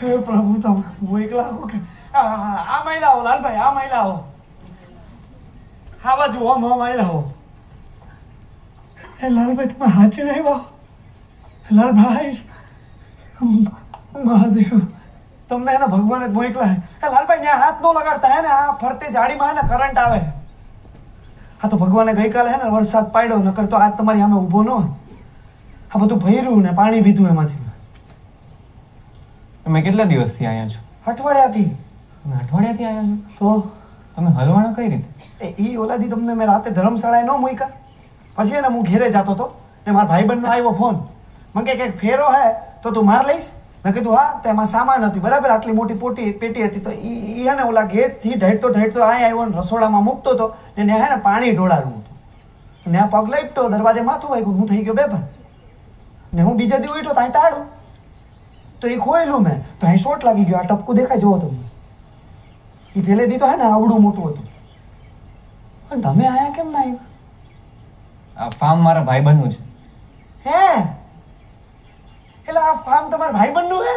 હે પ્રભુ તમે હું એકલા આવું કે આ મહિલા હો લાલભાઈ, આ મહિલા હો, આ બાજુ આમ મહિલા હો. એ લાલભાઈ તમે હાચી નહીં વાહ લાલભાઈ, મહાદેવ તમને એના ભગવાને જ મોકલા. એ લાલભાઈ ત્યાં હાથ નો લગાડતા હે ને, આ ફરતી જાડીમાં હે ને કરંટ આવે. હા તો ભગવાને ગઈકાલે હે ને વરસાદ પાડ્યો, નકર તો આજ તમારી સામે ઊભો ન. આ બધું ભર્યું ને પાણી પીધું એમાંથી. તમે કેટલા દિવસથી આવ્યા છો? અઠવાડિયાથી. તમે અઠવાડિયાથી આવ્યા છો? તો તમે હલવાણા કઈ રીતે? ઈ ઓલાદી તમને મેં રાતે ધર્મશાળાએ ન મૂક્યા, પછી એને હું ઘેરે જતો હતો ને મારા ભાઈબંધનો આવ્યો ફોન. મને કે કંઈક ફેરો હે તો તું માર લઈશ. મેં કીધું હા. તો એમાં સામાન હતું બરાબર, આટલી મોટી પેટી હતી. તો ઈ હે ને ઓલા ગેટથી ઢળતો અહીં આવ્યો ને રસોડામાં મૂકતો હતો ને ત્યાં હે ને પાણી ઢોળાયું હતું. ને આ પગ લઈપતો, દરવાજે માથું વાગ્યું, હું થઈ ગયો બેભાન. ને હું બીજા દી ઉઠ્યો તો અહીં તાળું, તો એ ખોયેલું મેં, તો અહીં શોટ લાગી ગયો. આ ટપકું દેખાય જોવો તમે. એ પહેલેથી તો હે ને આવડું મોટું હતું. પણ તમે આયા કેમ ના આવ્યા? આ ફાર્મ મારા ભાઈબંધનું છે. હે એટલે આ ફાર્મ તમારા ભાઈબંધનું હે?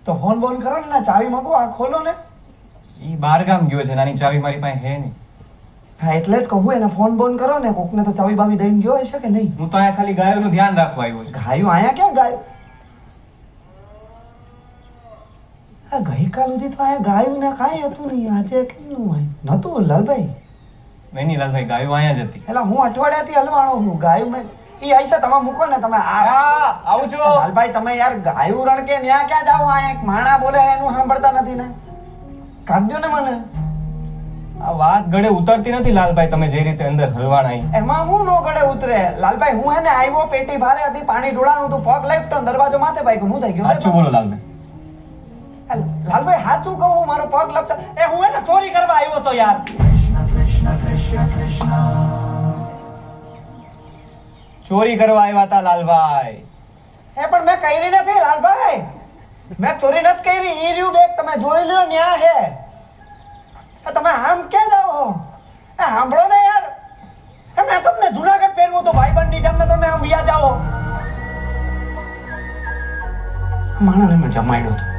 તો ફોન બોન કરો ને, ચાવી માંગો, આ ખોલો ને. ઈ બહાર ગામ ગયો છે, નાની ચાવી મારી પાસે હે નહીં. હા એટલે જ કહું, એને ફોન બોન કરો ને. કોકને તો ચાવી બાવી દઈને ગયો હશે કે નહીં? હું તો અહીંયા ખાલી ગાયોનું ધ્યાન રાખવા આવ્યો છું. ગાયું આયા ક્યાં ગાયું? આ ગઈકાલ સુધી તો આયા ગાયું ને કાંઈ હતું નહીં, આજે કેમનું હોય નતું લાલભાઈ? નહીં લાલભાઈ, ગાયો અહીંયા જ હતી. એટલે હું અઠવાડિયાથી હલવાણો હું. ગાયું મેં ઈ આઈસા તમે મૂકો ને. તમે આવું છો લાલભાઈ? તમે યાર ગાયું રણકે ન્યા ક્યાં જાવ? આ એક માણા બોલે એનું સાંભળતા નથી ને. કાઢ દો ને મને. આ વાત ગળે ઉતરતી નથી લાલભાઈ, તમે જે રીતે અંદર હલવાણા આવી. એમાં હું નો ગળે ઉતરે લાલભાઈ? હું હે ને આવ્યો, પેટી ભારે હતી, પાણી ઢોળાનું હતું, પગ લપટો, દરવાજો માથે ભાગ્યો, હું થઈ ગયો. સાચું બોલો લાલભાઈ. લાલભાઈ સાચું કહું, મારો પગ લપટા. એ હું હે ને ચોરી કરવા આવ્યો તો યાર. ચોરી કરવા આવ્યા હતા લાલભાઈ? એ પણ મેં કરી નથી લાલભાઈ, મેં ચોરી નથી કરી. ઈ રહ્યું બેગ, તમે જોઈ લ્યો ન્યા હે. તમે આમ ક્યાં જાઓ? એ સાંભળો ને યાર, મેં તમને જુનાગઢ ફેરવું તો ભાઈબંધની જેમ તમે આમ વ્યા જાઓ. માણાને મેં જમાડ્યો હતો.